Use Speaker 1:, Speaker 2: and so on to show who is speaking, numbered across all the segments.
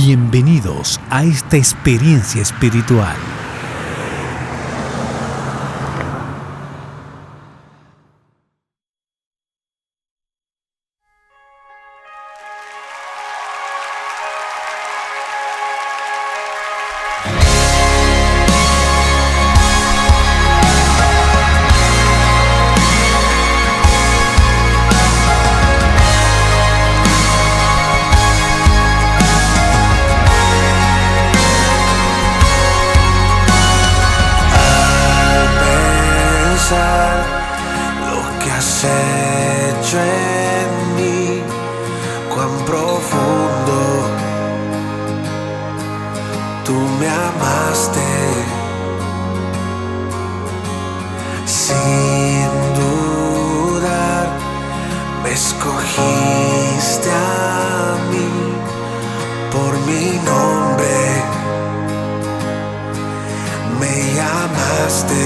Speaker 1: Bienvenidos a esta experiencia espiritual.
Speaker 2: Lo que has hecho en mí, cuán profundo tú me amaste, sin dudar me escogiste a mí por mi nombre, me llamaste.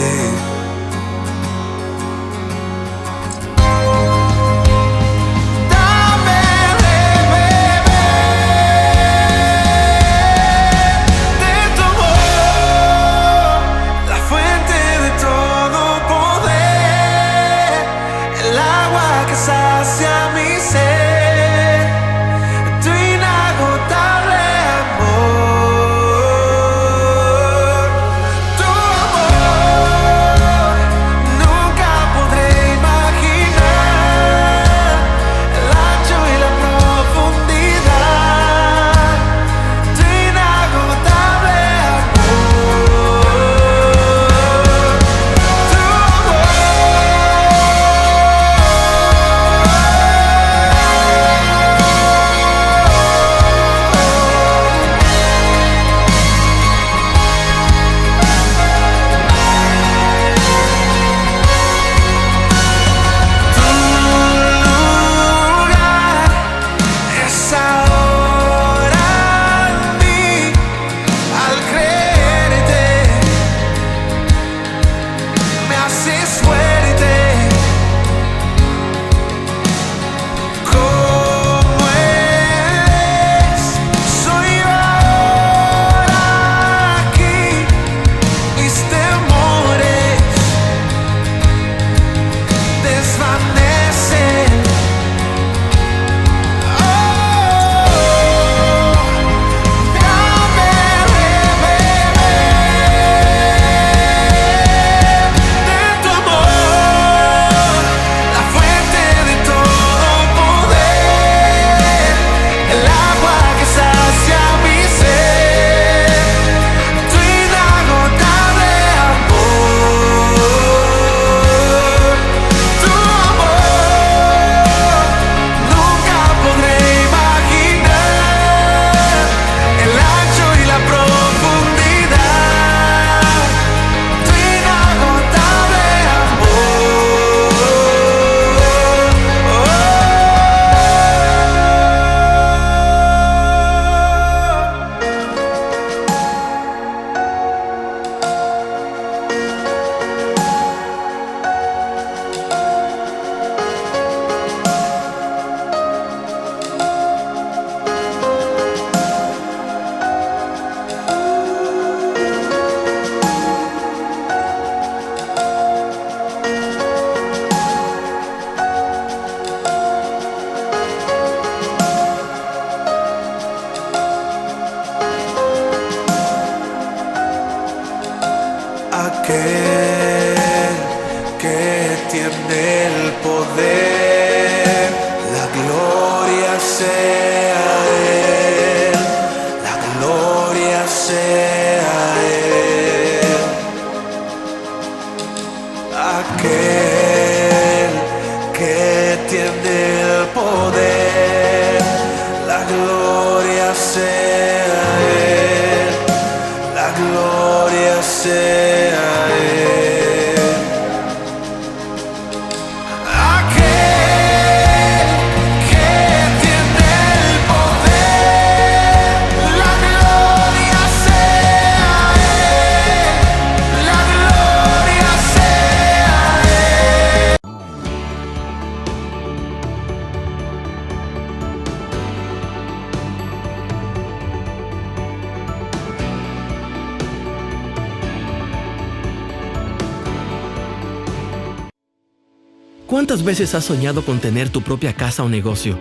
Speaker 2: Sacia mi sed, tu inagotable amor, tu amor. Nunca podré imaginar el ancho y la profundidad, tu inagotable amor, tu amor. Aquel que tiene el poder, la gloria sea Él, la gloria sea Él. Aquel que tiene el poder, la gloria sea Él, la gloria sea Él.
Speaker 3: ¿Cuántas veces has soñado con tener tu propia casa o negocio?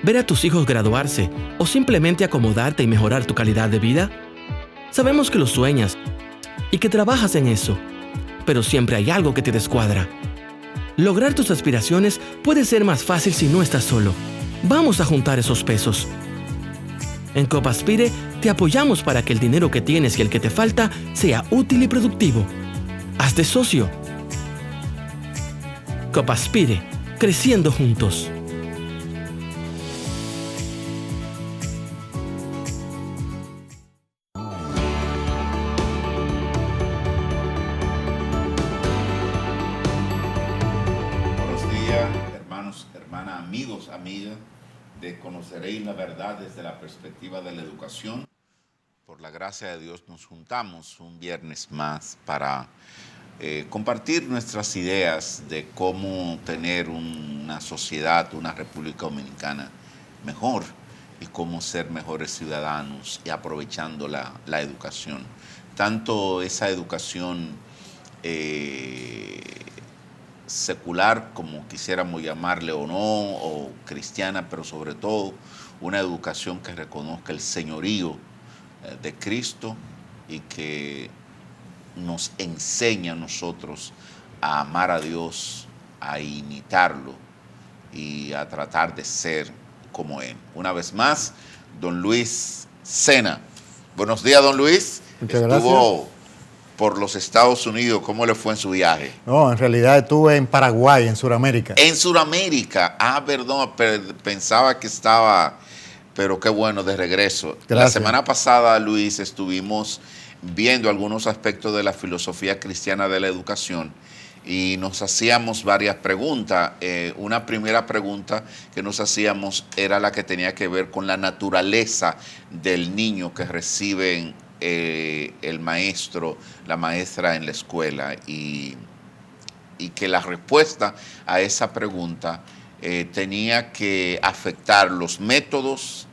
Speaker 3: ¿Ver a tus hijos graduarse o simplemente acomodarte y mejorar tu calidad de vida? Sabemos que lo sueñas y que trabajas en eso, pero siempre hay algo que te descuadra. Lograr tus aspiraciones puede ser más fácil si no estás solo. Vamos a juntar esos pesos. En Copaspire te apoyamos para que el dinero que tienes y el que te falta sea útil y productivo. Hazte socio. Copaspire, creciendo juntos.
Speaker 4: Buenos días, hermanos, hermanas, amigos, amigas de Conoceréis la Verdad desde la perspectiva de la educación. Por la gracia de Dios nos juntamos un viernes más para compartir nuestras ideas de cómo tener una sociedad, una República Dominicana mejor y cómo ser mejores ciudadanos y aprovechando la educación. Tanto esa educación secular, como quisiéramos llamarle o no, o cristiana, pero sobre todo una educación que reconozca el señorío de Cristo y que nos enseña a nosotros a amar a Dios, a imitarlo y a tratar de ser como Él. Una vez más, don Luis Sena. Buenos días, don Luis.
Speaker 5: Muchas
Speaker 4: Estuvo
Speaker 5: gracias.
Speaker 4: por los Estados Unidos. ¿Cómo le fue en su viaje?
Speaker 5: No, en realidad estuve en Paraguay, en Sudamérica.
Speaker 4: En Sudamérica. Perdón, pensaba que estaba, pero qué bueno, de regreso.
Speaker 5: Gracias.
Speaker 4: La semana pasada, Luis, estuvimos viendo algunos aspectos de la filosofía cristiana de la educación y nos hacíamos varias preguntas. Una primera pregunta que nos hacíamos era la que tenía que ver con la naturaleza del niño que reciben el maestro, la maestra en la escuela, y que la respuesta a esa pregunta tenía que afectar los métodos,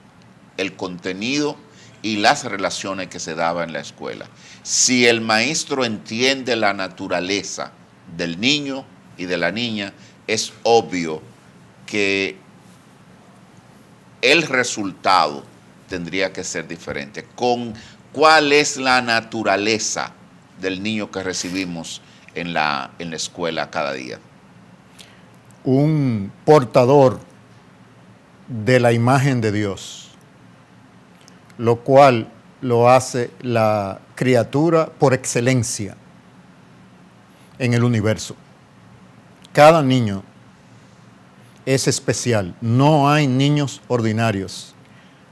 Speaker 4: el contenido y las relaciones que se daban en la escuela. Si el maestro entiende la naturaleza del niño y de la niña, es obvio que el resultado tendría que ser diferente. ¿Cuál es la naturaleza del niño que recibimos en la escuela cada día?
Speaker 5: Un portador de la imagen de Dios, lo cual lo hace la criatura por excelencia en el universo. Cada niño es especial. No hay niños ordinarios,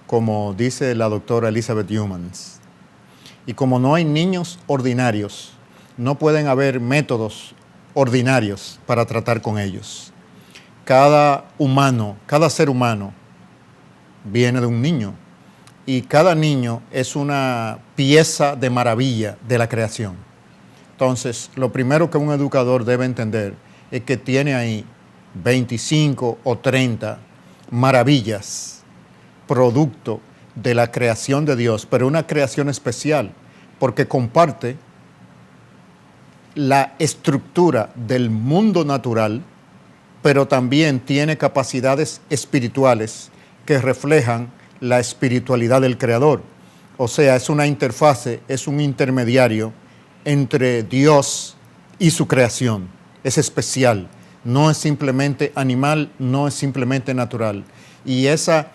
Speaker 5: como dice la doctora Elizabeth Humans. Y como no hay niños ordinarios, no pueden haber métodos ordinarios para tratar con ellos. Cada ser humano viene de un niño. Y cada niño es una pieza de maravilla de la creación. Entonces, lo primero que un educador debe entender es que tiene ahí 25 o 30 maravillas, producto de la creación de Dios, pero una creación especial, porque comparte la estructura del mundo natural, pero también tiene capacidades espirituales que reflejan la espiritualidad del Creador. O sea, es una interfase, es un intermediario entre Dios y su creación. Es especial, no es simplemente animal, no es simplemente natural. Y esa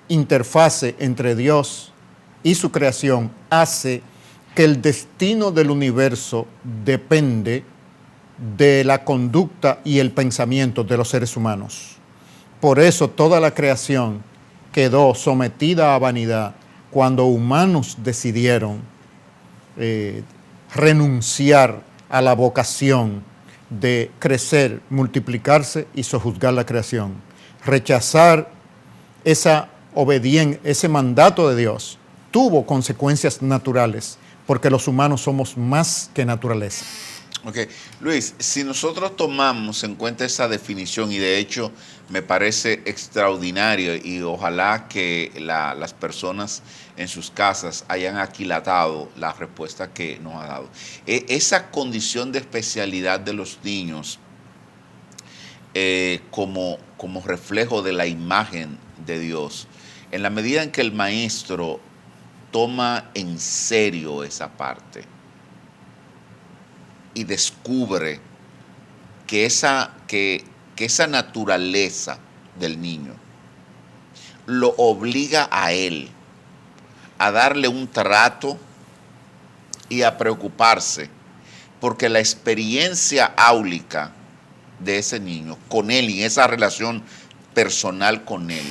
Speaker 5: interfase entre Dios y su creación hace que el destino del universo depende de la conducta y el pensamiento de los seres humanos. Por eso toda la creación quedó sometida a vanidad cuando humanos decidieron renunciar a la vocación de crecer, multiplicarse y sojuzgar la creación. Rechazar ese mandato de Dios tuvo consecuencias naturales, porque los humanos somos más que naturaleza.
Speaker 4: Ok, Luis, si nosotros tomamos en cuenta esa definición, y de hecho me parece extraordinario, y ojalá que las personas en sus casas hayan aquilatado la respuesta que nos ha dado. Esa condición de especialidad de los niños como reflejo de la imagen de Dios, en la medida en que el maestro toma en serio esa parte y descubre que esa naturaleza del niño lo obliga a él a darle un trato y a preocuparse, porque la experiencia áulica de ese niño con él y esa relación personal con él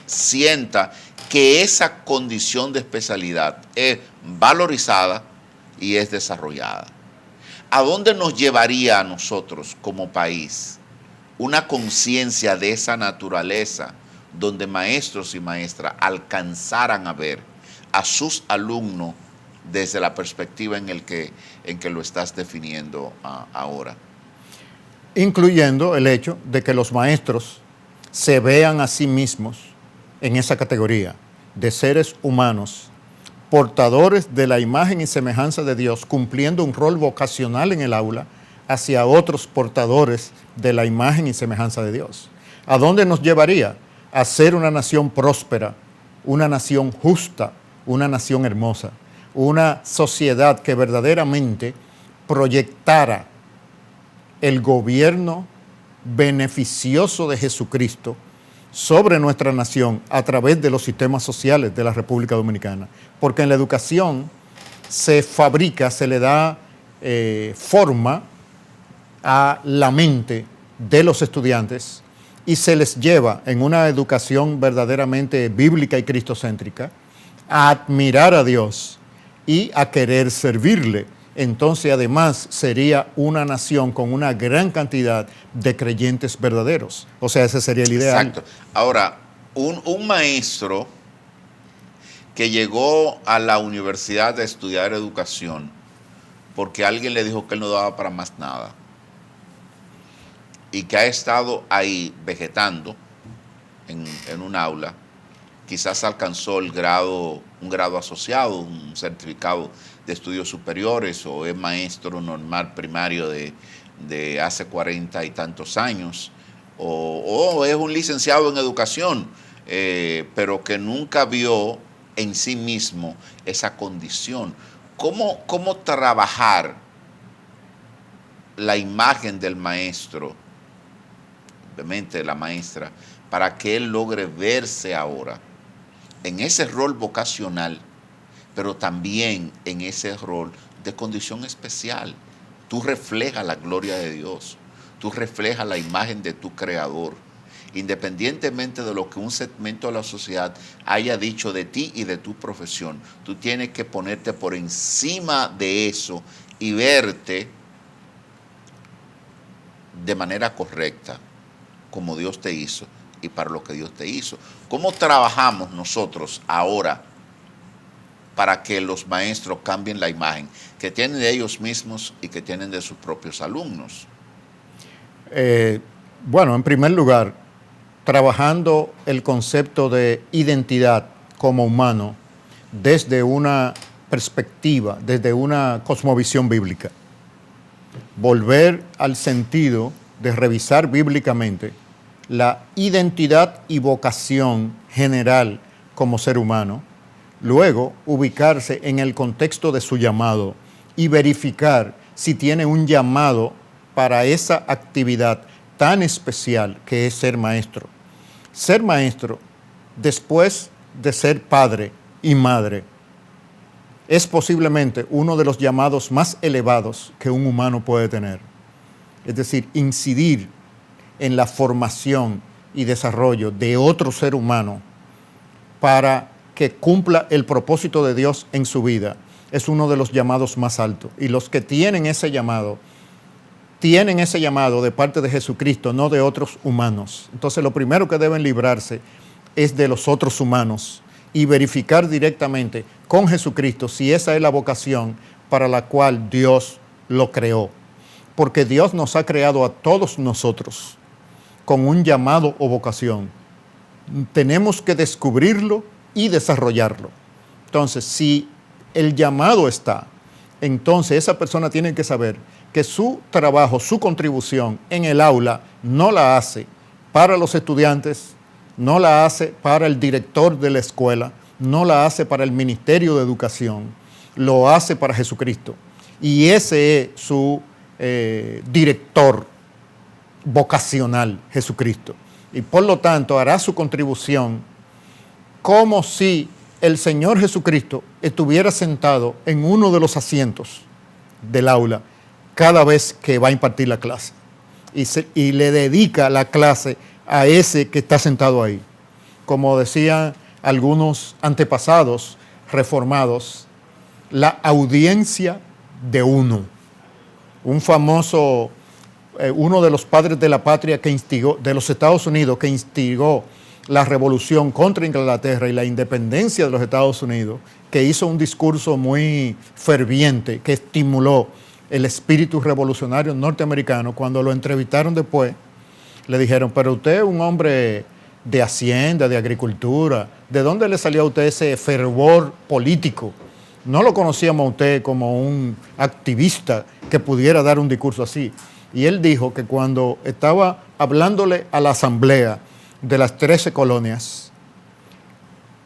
Speaker 4: sienta que esa condición de especialidad es valorizada y es desarrollada. ¿A dónde nos llevaría a nosotros como país una conciencia de esa naturaleza donde maestros y maestras alcanzaran a ver a sus alumnos desde la perspectiva en que lo estás definiendo ahora?
Speaker 5: Incluyendo el hecho de que los maestros se vean a sí mismos en esa categoría de seres humanos, portadores de la imagen y semejanza de Dios, cumpliendo un rol vocacional en el aula hacia otros portadores de la imagen y semejanza de Dios. ¿A dónde nos llevaría? A ser una nación próspera, una nación justa, una nación hermosa, una sociedad que verdaderamente proyectara el gobierno beneficioso de Jesucristo sobre nuestra nación a través de los sistemas sociales de la República Dominicana. Porque en la educación se fabrica, se le da forma a la mente de los estudiantes y se les lleva en una educación verdaderamente bíblica y cristocéntrica a admirar a Dios y a querer servirle. Entonces, además, sería una nación con una gran cantidad de creyentes verdaderos. O sea, ese sería el ideal.
Speaker 4: Exacto. Ahora, un maestro que llegó a la universidad a estudiar educación porque alguien le dijo que él no daba para más nada y que ha estado ahí vegetando en un aula, quizás alcanzó un grado asociado, un certificado de estudios superiores, o es maestro normal primario de hace 40 y tantos años, o es un licenciado en educación, pero que nunca vio en sí mismo esa condición. ¿Cómo trabajar la imagen del maestro, obviamente de la maestra, para que él logre verse ahora en ese rol vocacional, pero también en ese rol de condición especial? Tú reflejas la gloria de Dios, tú reflejas la imagen de tu Creador, independientemente de lo que un segmento de la sociedad haya dicho de ti y de tu profesión. Tú tienes que ponerte por encima de eso y verte de manera correcta, como Dios te hizo y para lo que Dios te hizo. ¿Cómo trabajamos nosotros ahora para que los maestros cambien la imagen que tienen de ellos mismos y que tienen de sus propios alumnos?
Speaker 5: Bueno, en primer lugar, trabajando el concepto de identidad como humano desde una perspectiva, desde una cosmovisión bíblica. Volver al sentido de revisar bíblicamente la identidad y vocación general como ser humano, luego ubicarse en el contexto de su llamado y verificar si tiene un llamado para esa actividad tan especial que es ser maestro. Ser maestro, después de ser padre y madre, es posiblemente uno de los llamados más elevados que un humano puede tener. Es decir, incidir en la formación y desarrollo de otro ser humano para que cumpla el propósito de Dios en su vida es uno de los llamados más altos. Y los que tienen ese llamado de parte de Jesucristo, no de otros humanos. Entonces, lo primero que deben librarse es de los otros humanos y verificar directamente con Jesucristo si esa es la vocación para la cual Dios lo creó. Porque Dios nos ha creado a todos nosotros con un llamado o vocación. Tenemos que descubrirlo y desarrollarlo. Entonces, si el llamado está, entonces esa persona tiene que saber que su trabajo, su contribución en el aula no la hace para los estudiantes, no la hace para el director de la escuela, no la hace para el Ministerio de Educación, lo hace para Jesucristo. Y ese es su director vocacional, Jesucristo. Y por lo tanto hará su contribución como si el Señor Jesucristo estuviera sentado en uno de los asientos del aula cada vez que va a impartir la clase. Y le dedica la clase a ese que está sentado ahí. Como decían algunos antepasados reformados, la audiencia de uno. Un famoso, uno de los padres de la patria que instigó, de los Estados Unidos, que instigó la revolución contra Inglaterra y la independencia de los Estados Unidos, que hizo un discurso muy ferviente, que estimuló el espíritu revolucionario norteamericano. Cuando lo entrevistaron después, le dijeron, pero usted es un hombre de hacienda, de agricultura, ¿de dónde le salió a usted ese fervor político? No lo conocíamos a usted como un activista que pudiera dar un discurso así. Y él dijo que cuando estaba hablándole a la asamblea de las 13 colonias,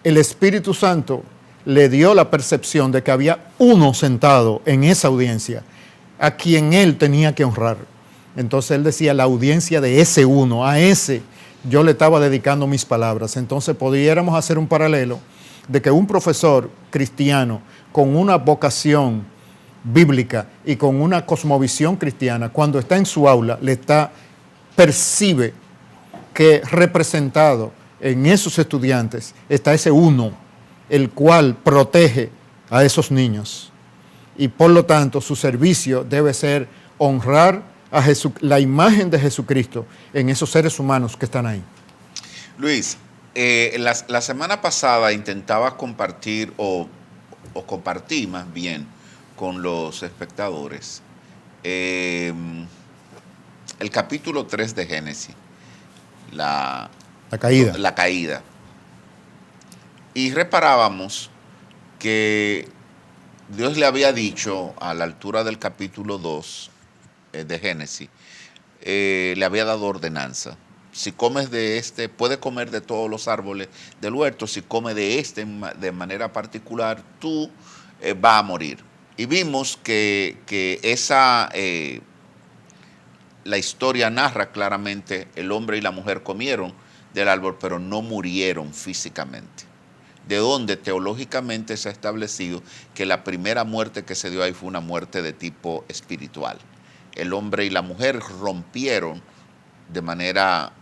Speaker 5: el Espíritu Santo le dio la percepción de que había uno sentado en esa audiencia a quien él tenía que honrar. Entonces él decía, la audiencia de ese uno, a ese yo le estaba dedicando mis palabras. Entonces pudiéramos hacer un paralelo de que un profesor cristiano con una vocación bíblica y con una cosmovisión cristiana, cuando está en su aula, percibe que representado en esos estudiantes está ese uno, el cual protege a esos niños. Y por lo tanto, su servicio debe ser honrar a la imagen de Jesucristo en esos seres humanos que están ahí.
Speaker 4: Luis, la semana pasada intentaba compartir, o compartí más bien, con los espectadores, el capítulo 3 de Génesis, la caída. Y reparábamos que Dios le había dicho a la altura del capítulo 2 de Génesis, le había dado ordenanza. Si comes de este, puedes comer de todos los árboles del huerto. Si comes de este de manera particular, tú vas a morir. Y vimos que la historia narra claramente, el hombre y la mujer comieron del árbol, pero no murieron físicamente. De donde teológicamente se ha establecido que la primera muerte que se dio ahí fue una muerte de tipo espiritual. El hombre y la mujer rompieron de manera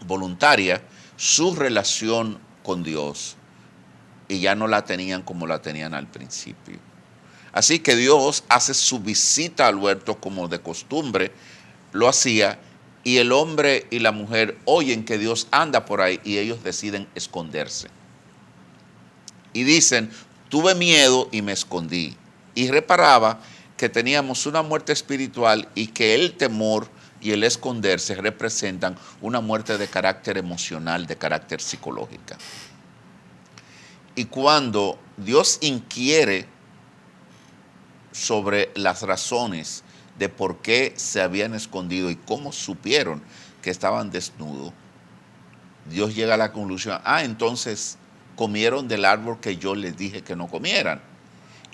Speaker 4: voluntaria su relación con Dios y ya no la tenían como la tenían al principio. Así que Dios hace su visita al huerto como de costumbre lo hacía, y el hombre y la mujer oyen que Dios anda por ahí y ellos deciden esconderse. Y dicen, tuve miedo y me escondí. Y reparaba que teníamos una muerte espiritual y que el temor y el esconderse representan una muerte de carácter emocional, de carácter psicológica. Y cuando Dios inquiere sobre las razones de por qué se habían escondido y cómo supieron que estaban desnudos, Dios llega a la conclusión, entonces comieron del árbol que yo les dije que no comieran.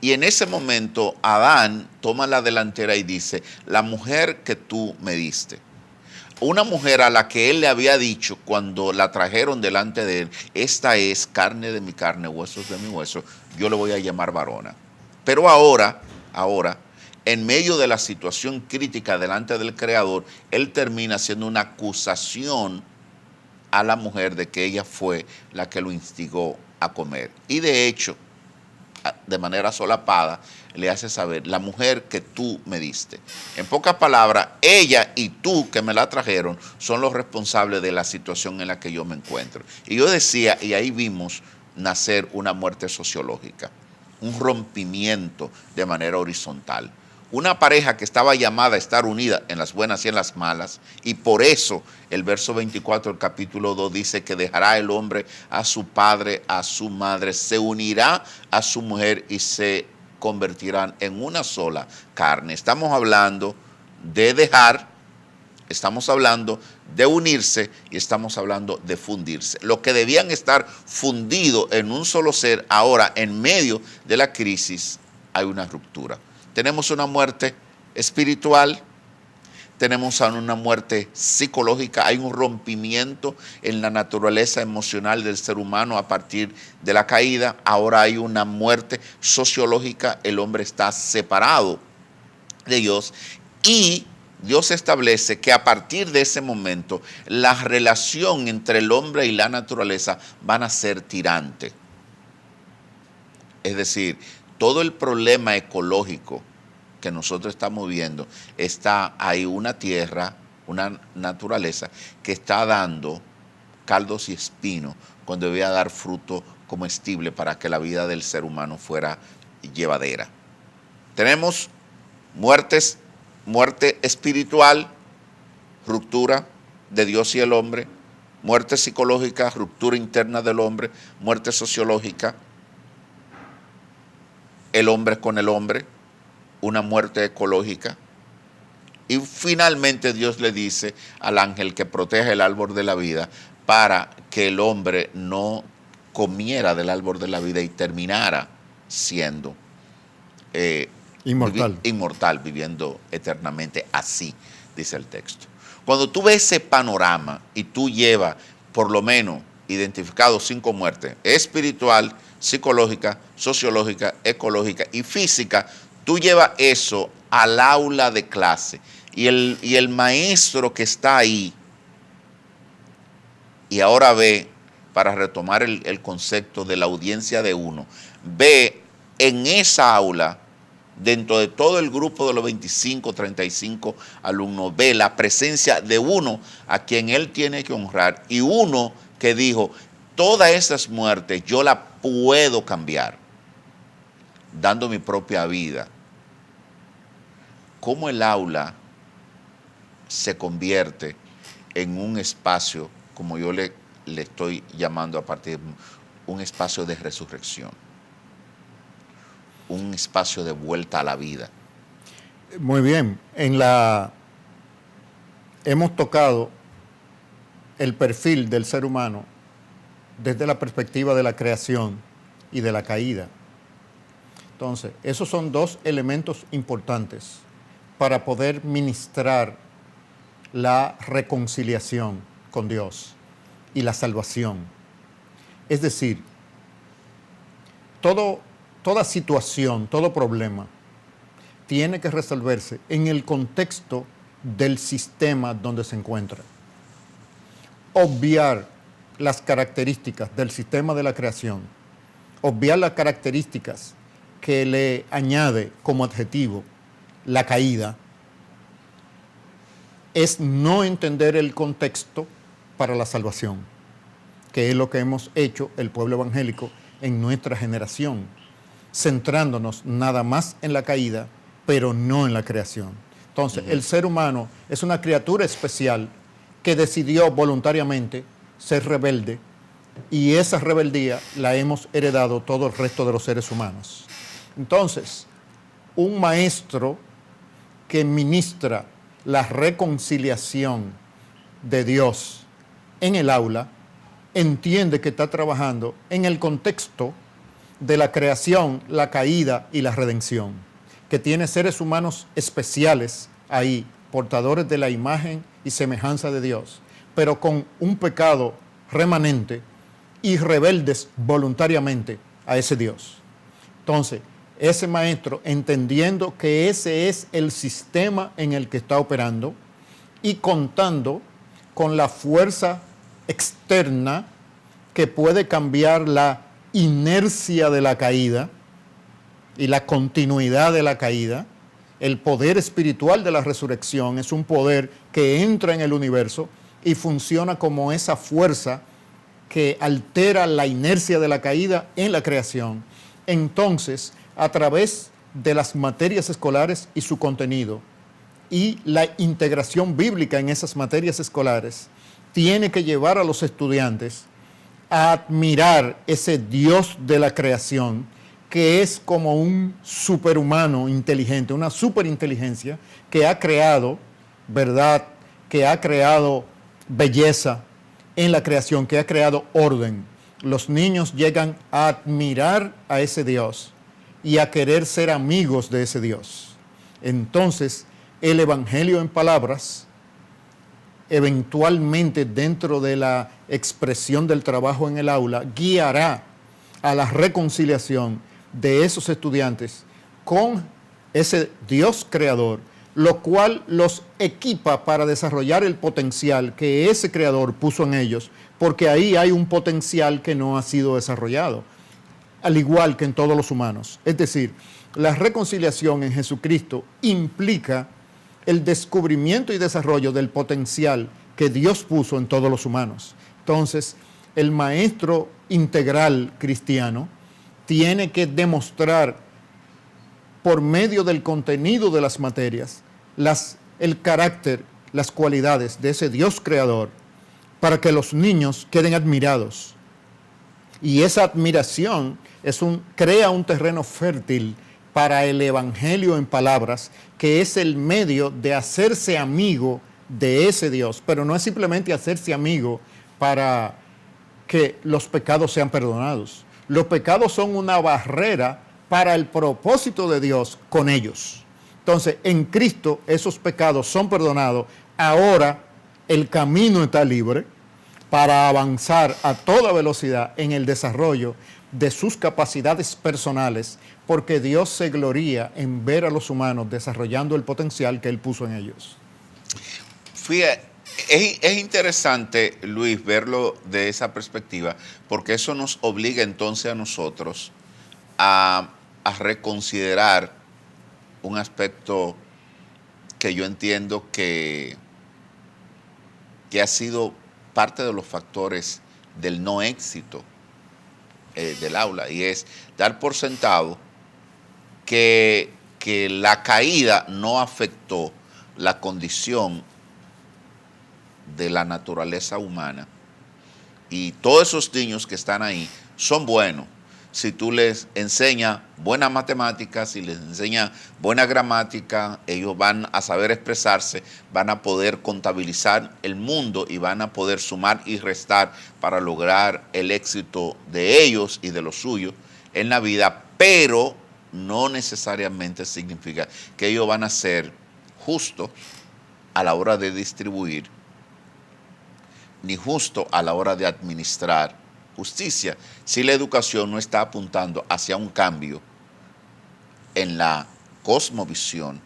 Speaker 4: Y en ese momento Adán toma la delantera y dice, la mujer que tú me diste. Una mujer a la que él le había dicho cuando la trajeron delante de él, esta es carne de mi carne, huesos de mi hueso, yo le voy a llamar varona. Pero ahora, en medio de la situación crítica delante del Creador, él termina haciendo una acusación a la mujer de que ella fue la que lo instigó a comer. Y de hecho, de manera solapada, le hace saber, la mujer que tú me diste. En pocas palabras, ella y tú que me la trajeron son los responsables de la situación en la que yo me encuentro. Y yo decía, y ahí vimos nacer una muerte sociológica, un rompimiento de manera horizontal. Una pareja que estaba llamada a estar unida en las buenas y en las malas, y por eso el verso 24 del capítulo 2 dice que dejará el hombre a su padre, a su madre, se unirá a su mujer y se convertirán en una sola carne. Estamos hablando de dejar, estamos hablando de unirse y estamos hablando de fundirse. Lo que debían estar fundidos en un solo ser, ahora en medio de la crisis hay una ruptura. Tenemos una muerte espiritual, tenemos una muerte psicológica, hay un rompimiento en la naturaleza emocional del ser humano a partir de la caída. Ahora hay una muerte sociológica, el hombre está separado de Dios y Dios establece que a partir de ese momento la relación entre el hombre y la naturaleza van a ser tirante. Es decir, todo el problema ecológico que nosotros estamos viendo, hay una tierra, una naturaleza que está dando caldos y espinos cuando debía dar fruto comestible para que la vida del ser humano fuera llevadera. Tenemos muerte espiritual, ruptura de Dios y el hombre, muerte psicológica, ruptura interna del hombre, muerte sociológica, el hombre con el hombre, una muerte ecológica. Y finalmente Dios le dice al ángel que proteja el árbol de la vida para que el hombre no comiera del árbol de la vida y terminara siendo inmortal, viviendo eternamente. Así dice el texto. Cuando tú ves ese panorama y tú llevas por lo menos identificado 5 muertes: espiritual, psicológica, sociológica, ecológica y física, tú llevas eso al aula de clase y el maestro que está ahí, y ahora ve, para retomar el concepto de la audiencia de uno, ve en esa aula, dentro de todo el grupo de los 25, 35 alumnos, ve la presencia de uno a quien él tiene que honrar, y uno que dijo: todas esas muertes yo las puedo cambiar dando mi propia vida. ¿Cómo el aula se convierte en un espacio, como yo le estoy llamando a partir de un espacio de resurrección, un espacio de vuelta a la vida?
Speaker 5: Muy bien. Hemos tocado el perfil del ser humano desde la perspectiva de la creación y de la caída. Entonces, esos son 2 elementos importantes para poder ministrar la reconciliación con Dios y la salvación. Es decir, toda situación, todo problema tiene que resolverse en el contexto del sistema donde se encuentra. Obviar las características del sistema de la creación, obviar las características que le añade como adjetivo la caída, es no entender el contexto para la salvación, que es lo que hemos hecho el pueblo evangélico en nuestra generación, centrándonos nada más en la caída, pero no en la creación. Entonces, el ser humano es una criatura especial que decidió voluntariamente ser rebelde, y esa rebeldía la hemos heredado todo el resto de los seres humanos. Entonces, un maestro que ministra la reconciliación de Dios en el aula entiende que está trabajando en el contexto de la creación, la caída y la redención, que tiene seres humanos especiales ahí, portadores de la imagen y semejanza de Dios, pero con un pecado remanente y rebeldes voluntariamente a ese Dios. Entonces, ese maestro, entendiendo que ese es el sistema en el que está operando y contando con la fuerza externa que puede cambiar la inercia de la caída y la continuidad de la caída, el poder espiritual de la resurrección es un poder que entra en el universo y funciona como esa fuerza que altera la inercia de la caída en la creación. Entonces, a través de las materias escolares y su contenido y la integración bíblica en esas materias escolares, tiene que llevar a los estudiantes a admirar ese Dios de la creación que es como un superhumano inteligente, una superinteligencia que ha creado verdad, que ha creado belleza en la creación, que ha creado orden. Los niños llegan a admirar a ese Dios y a querer ser amigos de ese Dios. Entonces, el Evangelio en palabras, eventualmente dentro de la expresión del trabajo en el aula, guiará a la reconciliación de esos estudiantes con ese Dios creador, lo cual los equipa para desarrollar el potencial que ese creador puso en ellos, porque ahí hay un potencial que no ha sido desarrollado, al igual que en todos los humanos. Es decir, la reconciliación en Jesucristo implica el descubrimiento y desarrollo del potencial que Dios puso en todos los humanos. Entonces, el maestro integral cristiano tiene que demostrar por medio del contenido de las materias el carácter, las cualidades de ese Dios creador para que los niños queden admirados. Y esa admiración crea un terreno fértil para el Evangelio en palabras, que es el medio de hacerse amigo de ese Dios, pero no es simplemente hacerse amigo para que los pecados sean perdonados. Los pecados son una barrera para el propósito de Dios con ellos. Entonces, en Cristo esos pecados son perdonados. Ahora el camino está libre para avanzar a toda velocidad en el desarrollo de sus capacidades personales, porque Dios se gloría en ver a los humanos desarrollando el potencial que Él puso en ellos.
Speaker 4: Fíjate, es interesante, Luis, verlo de esa perspectiva, porque eso nos obliga entonces a nosotros a reconsiderar un aspecto que yo entiendo que ha sido parte de los factores del no éxito del aula, y es dar por sentado que la caída no afectó la condición de la naturaleza humana, y todos esos niños que están ahí son buenos. Si tú les enseñas buenas matemáticas, si les enseñas buena gramática, ellos van a saber expresarse, van a poder contabilizar el mundo y van a poder sumar y restar para lograr el éxito de ellos y de los suyos en la vida, pero no necesariamente significa que ellos van a ser justos a la hora de distribuir, ni justos a la hora de administrar justicia, si la educación no está apuntando hacia un cambio en la cosmovisión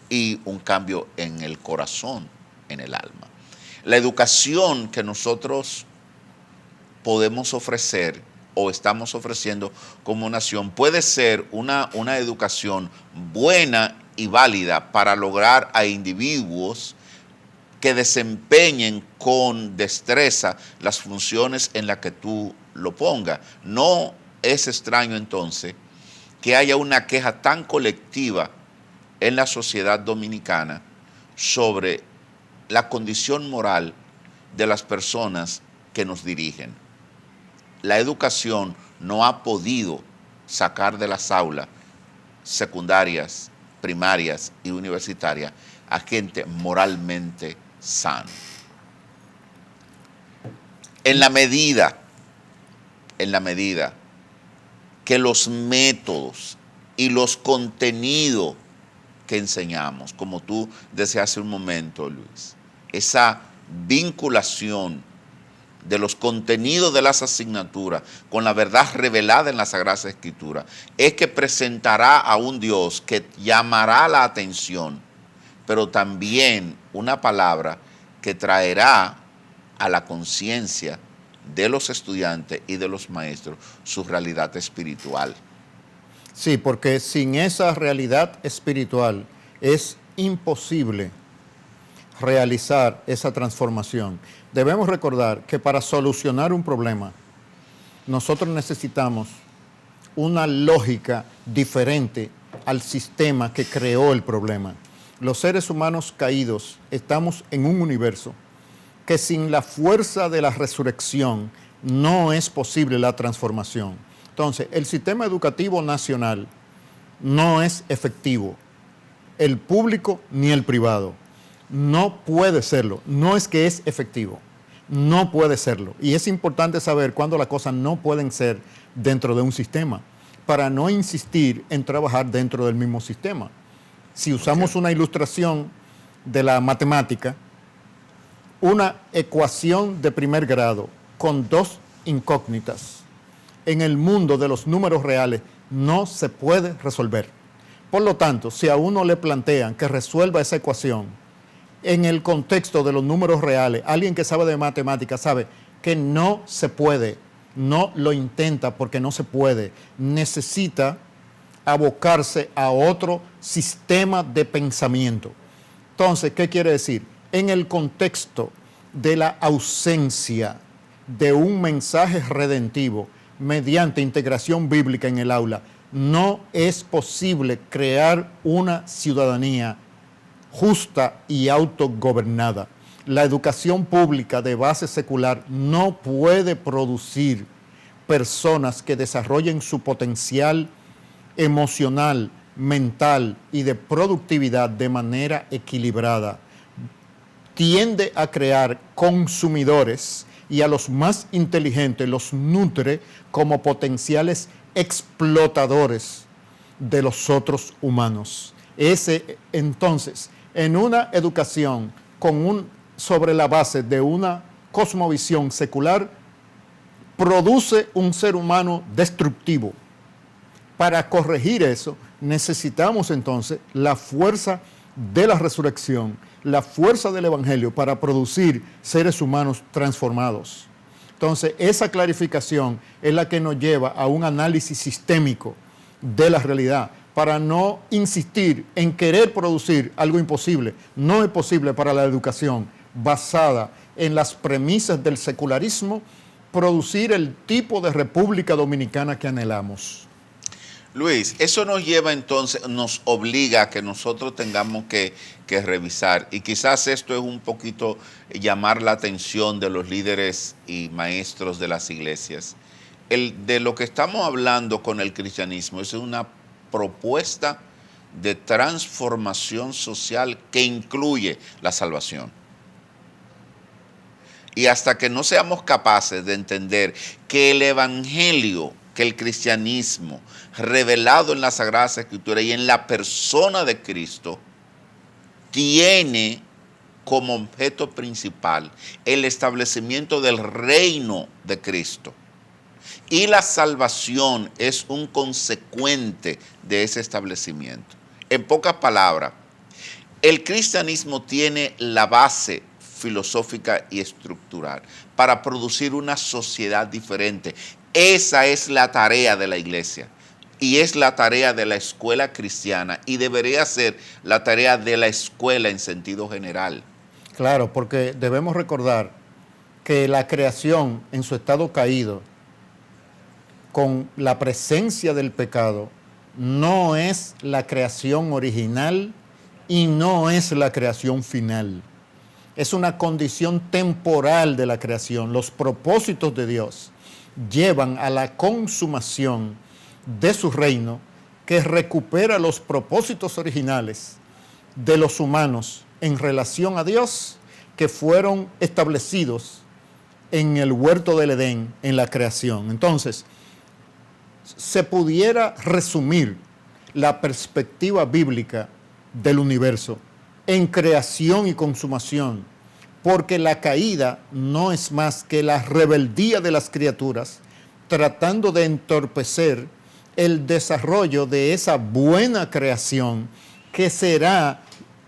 Speaker 4: y un cambio en el corazón, en el alma. La educación que nosotros podemos ofrecer o estamos ofreciendo como nación puede ser una educación buena y válida para lograr a individuos que desempeñen con destreza las funciones en las que tú lo pongas. No es extraño entonces que haya una queja tan colectiva en la sociedad dominicana sobre la condición moral de las personas que nos dirigen. La educación no ha podido sacar de las aulas secundarias, primarias y universitarias a gente moralmente sano. En la medida que los métodos y los contenidos que enseñamos, como tú decías hace un momento, Luis, esa vinculación de los contenidos de las asignaturas con la verdad revelada en la Sagrada Escritura, es que presentará a un Dios que llamará la atención, pero también una palabra que traerá a la conciencia de los estudiantes y de los maestros su realidad espiritual.
Speaker 5: Sí, porque sin esa realidad espiritual es imposible realizar esa transformación. Debemos recordar que para solucionar un problema, nosotros necesitamos una lógica diferente al sistema que creó el problema. Los seres humanos caídos estamos en un universo que sin la fuerza de la resurrección no es posible la transformación. Entonces, el sistema educativo nacional no es efectivo, el público ni el privado. No puede serlo, no es que es efectivo, no puede serlo. Y es importante saber cuándo las cosas no pueden ser dentro de un sistema, para no insistir en trabajar dentro del mismo sistema. Si usamos una ilustración de la matemática, una ecuación de primer grado con dos incógnitas en el mundo de los números reales no se puede resolver. Por lo tanto, si a uno le plantean que resuelva esa ecuación en el contexto de los números reales, alguien que sabe de matemáticas sabe que no se puede, no lo intenta porque no se puede, necesita abocarse a otro sistema de pensamiento. Entonces, ¿qué quiere decir? En el contexto de la ausencia de un mensaje redentivo mediante integración bíblica en el aula, no es posible crear una ciudadanía justa y autogobernada. La educación pública de base secular no puede producir personas que desarrollen su potencial emocional, mental y de productividad de manera equilibrada. Tiende a crear consumidores y a los más inteligentes los nutre como potenciales explotadores de los otros humanos. Entonces, en una educación sobre la base de una cosmovisión secular, produce un ser humano destructivo. Para corregir eso, necesitamos entonces la fuerza de la resurrección, la fuerza del Evangelio para producir seres humanos transformados. Entonces, esa clarificación es la que nos lleva a un análisis sistémico de la realidad, para no insistir en querer producir algo imposible. No es posible para la educación basada en las premisas del secularismo producir el tipo de República Dominicana que anhelamos.
Speaker 4: Luis, eso nos lleva entonces, nos obliga a que nosotros tengamos que revisar, y quizás esto es un poquito llamar la atención de los líderes y maestros de las iglesias. De lo que estamos hablando con el cristianismo es una propuesta de transformación social que incluye la salvación. Y hasta que no seamos capaces de entender que el evangelio, que el cristianismo, revelado en las Sagradas Escrituras y en la persona de Cristo, tiene como objeto principal el establecimiento del reino de Cristo. Y la salvación es un consecuente de ese establecimiento. En pocas palabras, el cristianismo tiene la base filosófica y estructural para producir una sociedad diferente. Esa es la tarea de la iglesia y es la tarea de la escuela cristiana y debería ser la tarea de la escuela en sentido general.
Speaker 5: Claro, porque debemos recordar que la creación en su estado caído, con la presencia del pecado, no es la creación original y no es la creación final. Es una condición temporal de la creación. Los propósitos de Dios llevan a la consumación de su reino, que recupera los propósitos originales de los humanos en relación a Dios, que fueron establecidos en el huerto del Edén, en la creación. Entonces, se pudiera resumir la perspectiva bíblica del universo en creación y consumación, porque la caída no es más que la rebeldía de las criaturas tratando de entorpecer el desarrollo de esa buena creación que será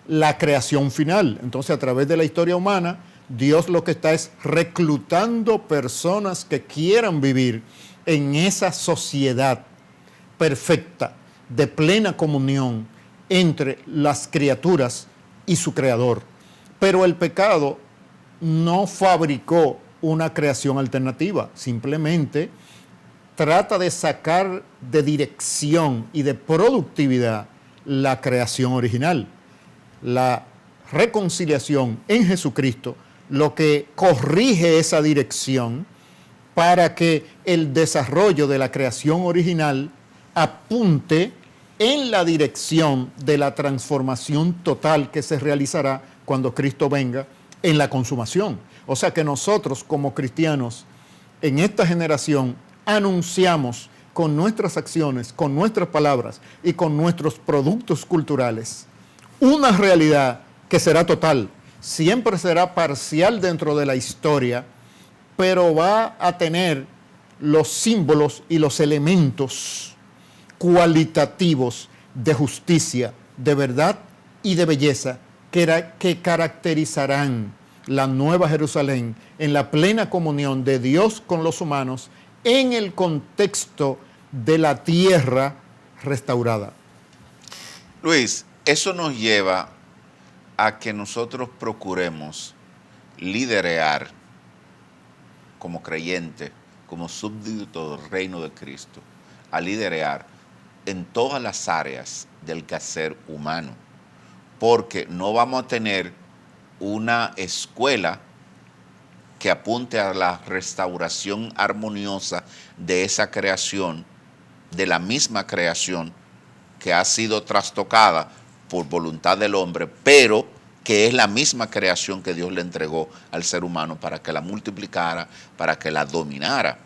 Speaker 5: la creación final. Entonces, a través de la historia humana, Dios lo que está es reclutando personas que quieran vivir en esa sociedad perfecta, de plena comunión entre las criaturas y su creador. Pero el pecado no fabricó una creación alternativa, simplemente trata de sacar de dirección y de productividad la creación original. La reconciliación en Jesucristo lo que corrige esa dirección para que el desarrollo de la creación original apunte en la dirección de la transformación total que se realizará cuando Cristo venga en la consumación. O sea que nosotros como cristianos en esta generación anunciamos con nuestras acciones, con nuestras palabras y con nuestros productos culturales una realidad que será total. Siempre será parcial dentro de la historia, pero va a tener los símbolos y los elementos cualitativos de justicia, de verdad y de belleza que caracterizarán la Nueva Jerusalén en la plena comunión de Dios con los humanos en el contexto de la tierra restaurada.
Speaker 4: Luis, eso nos lleva a que nosotros procuremos liderear como creyente, como súbdito del reino de Cristo, a liderear en todas las áreas del quehacer humano, porque no vamos a tener una escuela que apunte a la restauración armoniosa de esa creación, de la misma creación que ha sido trastocada por voluntad del hombre, pero que es la misma creación que Dios le entregó al ser humano para que la multiplicara, para que la dominara.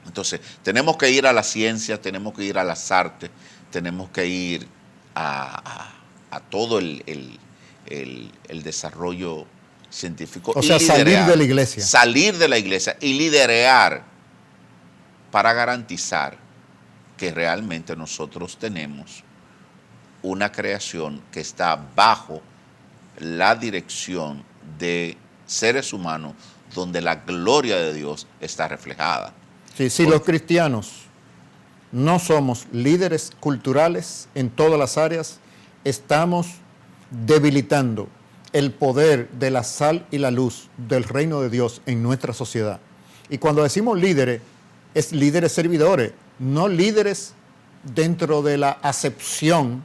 Speaker 4: Entonces, tenemos que ir a la ciencia, tenemos que ir a las artes, tenemos que ir a todo el desarrollo científico.
Speaker 5: O sea, salir de la iglesia.
Speaker 4: Salir de la iglesia y liderear para garantizar que realmente nosotros tenemos una creación que está bajo la dirección de seres humanos donde la gloria de Dios está reflejada.
Speaker 5: Sí, si los cristianos no somos líderes culturales en todas las áreas, estamos debilitando el poder de la sal y la luz del reino de Dios en nuestra sociedad. Y cuando decimos líderes, es líderes servidores, no líderes dentro de la acepción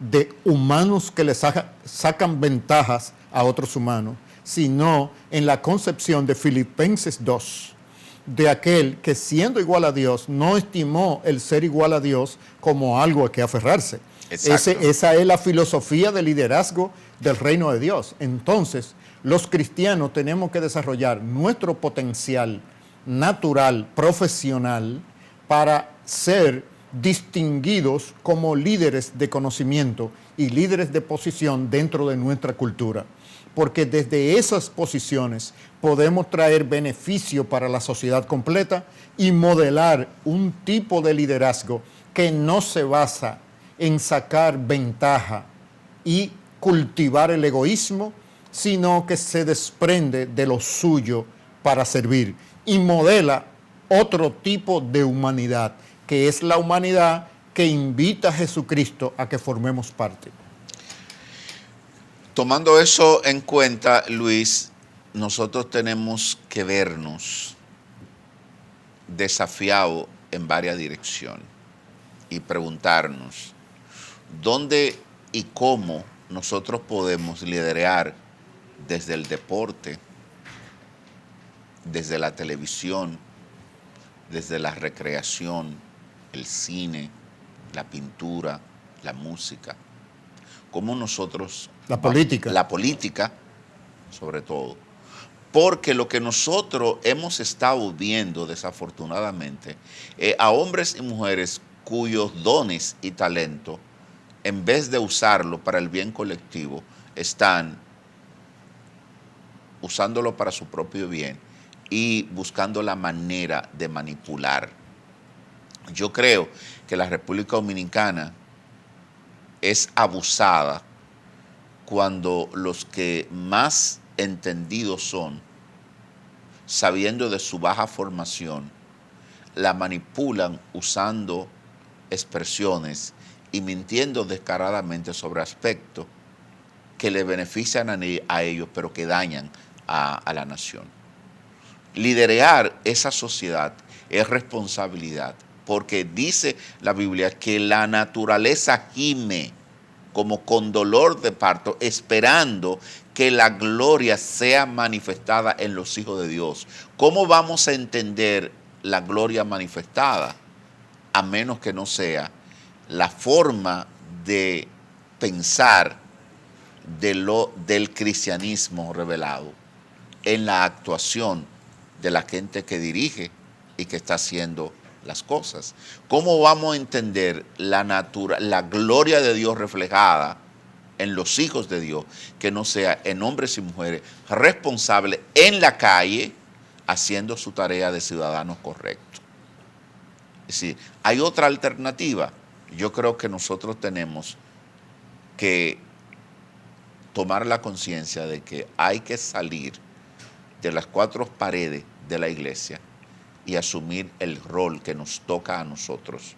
Speaker 5: de humanos que les sacan ventajas a otros humanos, sino en la concepción de Filipenses 2, de aquel que siendo igual a Dios, no estimó el ser igual a Dios como algo a que aferrarse. Esa es la filosofía de liderazgo del reino de Dios. Entonces, los cristianos tenemos que desarrollar nuestro potencial natural, profesional, para ser distinguidos como líderes de conocimiento y líderes de posición dentro de nuestra cultura. Porque desde esas posiciones podemos traer beneficio para la sociedad completa y modelar un tipo de liderazgo que no se basa en sacar ventaja y cultivar el egoísmo, sino que se desprende de lo suyo para servir y modela otro tipo de humanidad, que es la humanidad que invita a Jesucristo a que formemos parte.
Speaker 4: Tomando eso en cuenta, Luis, nosotros tenemos que vernos desafiados en varias direcciones y preguntarnos dónde y cómo nosotros podemos liderar desde el deporte, desde la televisión, desde la recreación, el cine, la pintura, la música. Cómo nosotros...
Speaker 5: La política.
Speaker 4: La política, sobre todo. Porque lo que nosotros hemos estado viendo, desafortunadamente, a hombres y mujeres cuyos dones y talentos, en vez de usarlo para el bien colectivo, están usándolo para su propio bien y buscando la manera de manipular. Yo creo que la República Dominicana es abusada cuando los que más entendidos son, sabiendo de su baja formación, la manipulan usando expresiones y mintiendo descaradamente sobre aspectos que le benefician a ellos, pero que dañan a la nación. Liderar esa sociedad es responsabilidad, porque dice la Biblia que la naturaleza gime como con dolor de parto, esperando que la gloria sea manifestada en los hijos de Dios. ¿Cómo vamos a entender la gloria manifestada? A menos que no sea la forma de pensar del cristianismo revelado en la actuación de la gente que dirige y que está haciendo las cosas. ¿Cómo vamos a entender la gloria de Dios reflejada en los hijos de Dios, que no sea en hombres y mujeres responsables en la calle haciendo su tarea de ciudadanos correctos? Es decir, hay otra alternativa. Yo creo que nosotros tenemos que tomar la conciencia de que hay que salir de las cuatro paredes de la iglesia y asumir el rol que nos toca a nosotros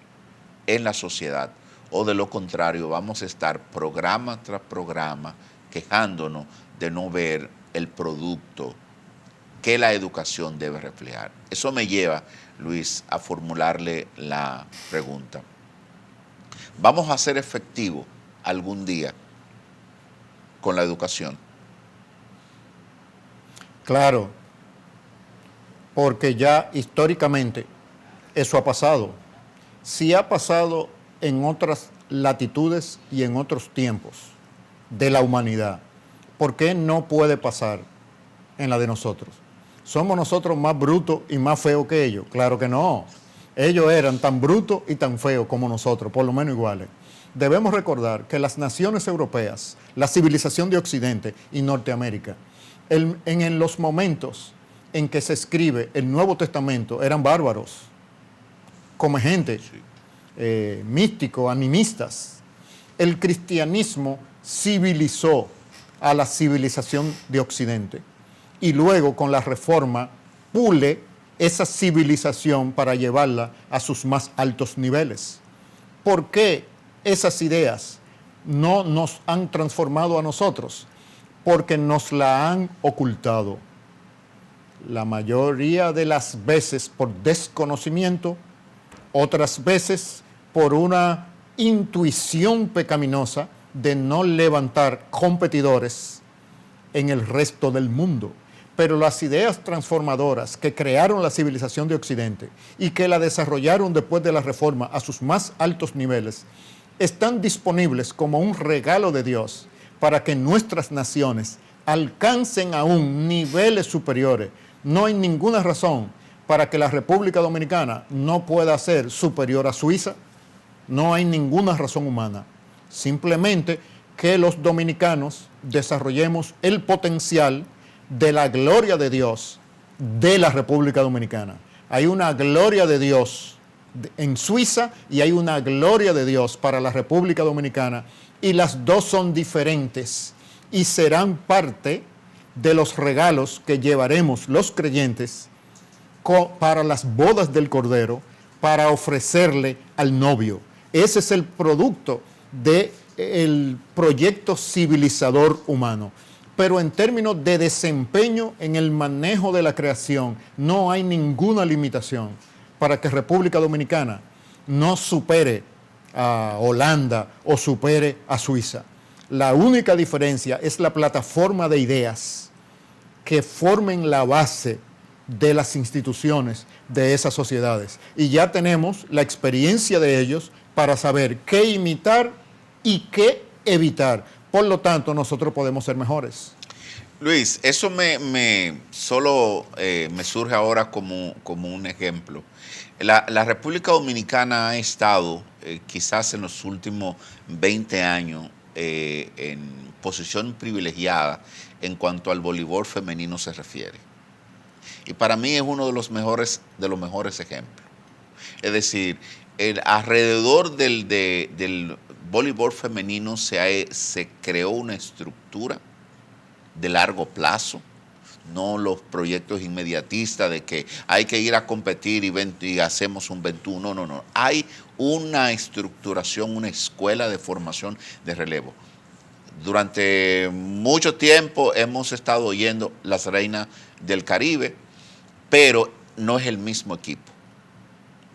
Speaker 4: en la sociedad, o de lo contrario vamos a estar programa tras programa quejándonos de no ver el producto que la educación debe reflejar. Eso me lleva, Luis, a formularle la pregunta. ¿Vamos a ser efectivos algún día con la educación?
Speaker 5: Claro, porque ya históricamente eso ha pasado. Si ha pasado en otras latitudes y en otros tiempos de la humanidad, ¿por qué no puede pasar en la de nosotros? ¿Somos nosotros más brutos y más feos que ellos? Claro que no. Ellos eran tan brutos y tan feos como nosotros, por lo menos iguales. Debemos recordar que las naciones europeas, la civilización de Occidente y Norteamérica, en los momentos en que se escribe el Nuevo Testamento, eran bárbaros, come gente, místicos, animistas. El cristianismo civilizó a la civilización de Occidente y luego con la Reforma pule esa civilización para llevarla a sus más altos niveles. ¿Por qué esas ideas no nos han transformado a nosotros? Porque nos la han ocultado. La mayoría de las veces por desconocimiento, otras veces por una intuición pecaminosa de no levantar competidores en el resto del mundo. Pero las ideas transformadoras que crearon la civilización de Occidente y que la desarrollaron después de la Reforma a sus más altos niveles, están disponibles como un regalo de Dios para que nuestras naciones alcancen aún niveles superiores. No hay ninguna razón para que la República Dominicana no pueda ser superior a Suiza. No hay ninguna razón humana. Simplemente que los dominicanos desarrollemos el potencial de la gloria de Dios de la República Dominicana. Hay una gloria de Dios en Suiza y hay una gloria de Dios para la República Dominicana, y las dos son diferentes y serán parte de los regalos que llevaremos los creyentes para las bodas del Cordero, para ofrecerle al novio. Ese es el producto del proyecto civilizador humano. Pero en términos de desempeño en el manejo de la creación, no hay ninguna limitación para que República Dominicana no supere a Holanda o supere a Suiza. La única diferencia es la plataforma de ideas que formen la base de las instituciones de esas sociedades. Y ya tenemos la experiencia de ellos para saber qué imitar y qué evitar. Por lo tanto, nosotros podemos ser mejores.
Speaker 4: Luis, eso me surge ahora como un ejemplo. La República Dominicana ha estado quizás en los últimos 20 años en posición privilegiada en cuanto al voleibol femenino se refiere. Y para mí es uno de los mejores ejemplos. Es decir, alrededor del voleibol femenino se creó una estructura de largo plazo, no los proyectos inmediatistas de que hay que ir a competir y hacemos un 21. No. Hay una estructuración, una escuela de formación de relevo. Durante mucho tiempo hemos estado oyendo las reinas del Caribe, pero no es el mismo equipo.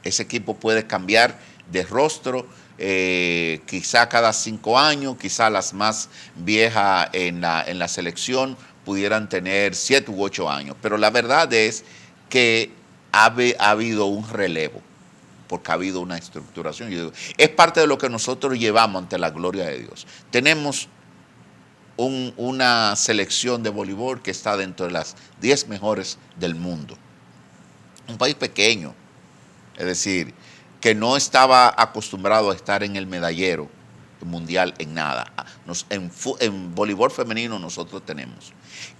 Speaker 4: Ese equipo puede cambiar de rostro, quizá cada 5 años, quizá las más viejas en la selección pudieran tener 7 u 8 años. Pero la verdad es que ha habido un relevo, porque ha habido una estructuración. Yo digo, es parte de lo que nosotros llevamos ante la gloria de Dios. Tenemos una selección de voleibol que está dentro de las 10 mejores del mundo. Un país pequeño, es decir, que no estaba acostumbrado a estar en el medallero mundial en nada. En voleibol femenino nosotros tenemos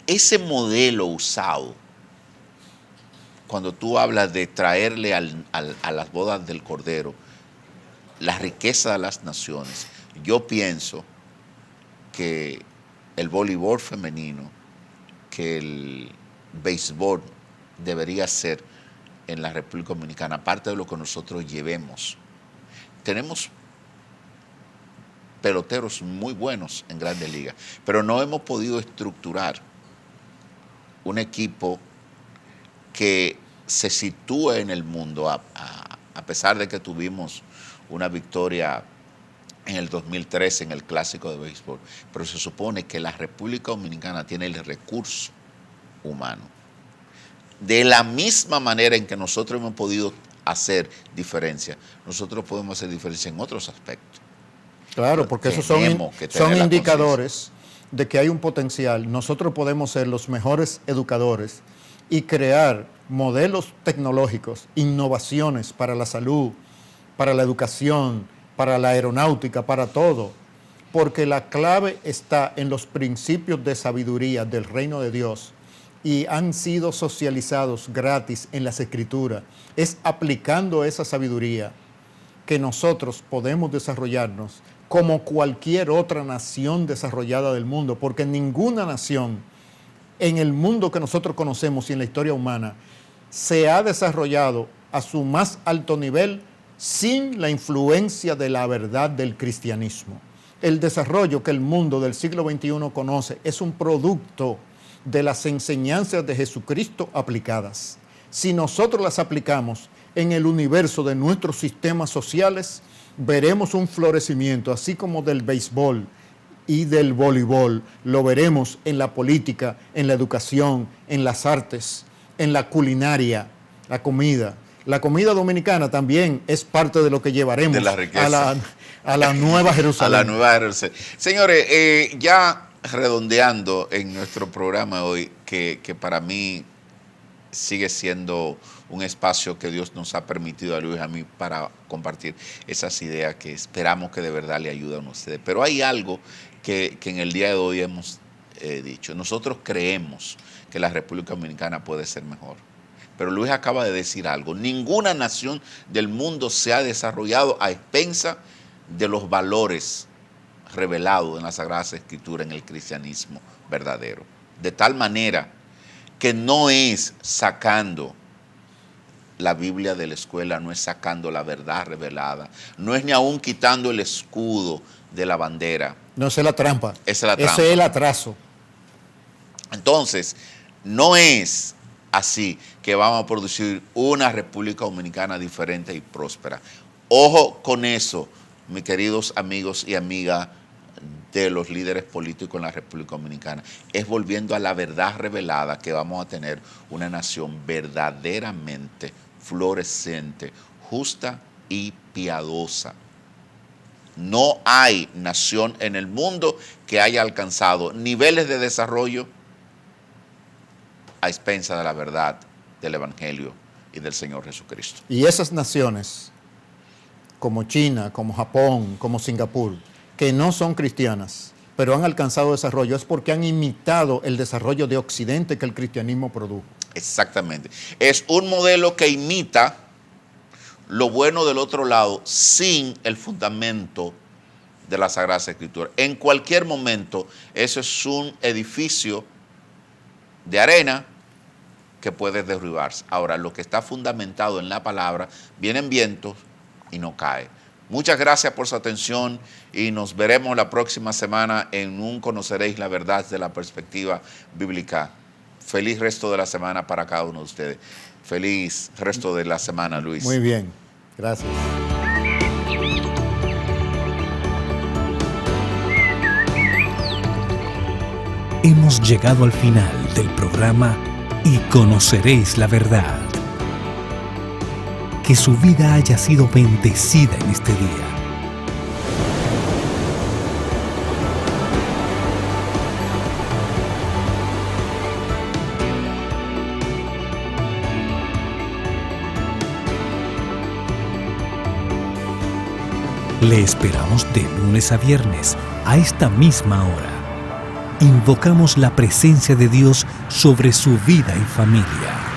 Speaker 4: ese modelo usado. Cuando tú hablas de traerle a las bodas del Cordero la riqueza de las naciones, yo pienso que el voleibol femenino, que el béisbol debería ser en la República Dominicana, aparte de lo que nosotros llevemos. Tenemos peloteros muy buenos en Grandes Ligas, pero no hemos podido estructurar un equipo que se sitúe en el mundo, a pesar de que tuvimos una victoria en el 2013 en el Clásico de Béisbol, pero se supone que la República Dominicana tiene el recurso humano. De la misma manera en que nosotros hemos podido hacer diferencia, nosotros podemos hacer diferencia en otros aspectos.
Speaker 5: Claro, porque esos son indicadores de que hay un potencial. Nosotros podemos ser los mejores educadores y crear modelos tecnológicos, innovaciones para la salud, para la educación, para la aeronáutica, para todo. Porque la clave está en los principios de sabiduría del reino de Dios y han sido socializados gratis en las Escrituras. Es aplicando esa sabiduría que nosotros podemos desarrollarnos como cualquier otra nación desarrollada del mundo, porque ninguna nación en el mundo que nosotros conocemos y en la historia humana se ha desarrollado a su más alto nivel sin la influencia de la verdad del cristianismo. El desarrollo que el mundo del siglo XXI conoce es un producto de las enseñanzas de Jesucristo aplicadas. Si nosotros las aplicamos en el universo de nuestros sistemas sociales, veremos un florecimiento, así como del béisbol y del voleibol. Lo veremos en la política, en la educación, en las artes, en la culinaria, la comida. La comida dominicana también es parte de lo que llevaremos
Speaker 4: de la riqueza
Speaker 5: a la Nueva Jerusalén.
Speaker 4: A la Nueva Jerusalén. Señores, ya redondeando en nuestro programa hoy, que para mí sigue siendo un espacio que Dios nos ha permitido a Luis y a mí para compartir esas ideas que esperamos que de verdad le ayuden a ustedes. Pero hay algo que en el día de hoy hemos dicho. Nosotros creemos que la República Dominicana puede ser mejor. Pero Luis acaba de decir algo. Ninguna nación del mundo se ha desarrollado a expensa de los valores revelados en las Sagradas Escrituras, en el cristianismo verdadero. De tal manera que no es sacando la Biblia de la escuela, no es sacando la verdad revelada, no es ni aún quitando el escudo de la bandera.
Speaker 5: No, esa es la trampa.
Speaker 4: Esa es la trampa.
Speaker 5: Ese es el atraso.
Speaker 4: Entonces, no es así que vamos a producir una República Dominicana diferente y próspera. Ojo con eso, mis queridos amigos y amigas de los líderes políticos en la República Dominicana. Es volviendo a la verdad revelada que vamos a tener una nación verdaderamente florescente, justa y piadosa. No hay nación en el mundo que haya alcanzado niveles de desarrollo a expensa de la verdad del Evangelio y del Señor Jesucristo.
Speaker 5: Y esas naciones, como China, como Japón, como Singapur, que no son cristianas, pero han alcanzado desarrollo, es porque han imitado el desarrollo de Occidente que el cristianismo produjo.
Speaker 4: Exactamente. Es un modelo que imita lo bueno del otro lado sin el fundamento de la Sagrada Escritura. En cualquier momento, eso es un edificio de arena que puede derribarse. Ahora, lo que está fundamentado en la palabra, vienen vientos y no cae. Muchas gracias por su atención y nos veremos la próxima semana en un Conoceréis la Verdad desde la perspectiva bíblica. Feliz resto de la semana para cada uno de ustedes. Feliz resto de la semana, Luis.
Speaker 5: Muy bien, gracias.
Speaker 1: Hemos llegado al final del programa y conoceréis la verdad. Que su vida haya sido bendecida en este día. Le esperamos de lunes a viernes a esta misma hora. Invocamos la presencia de Dios sobre su vida y familia.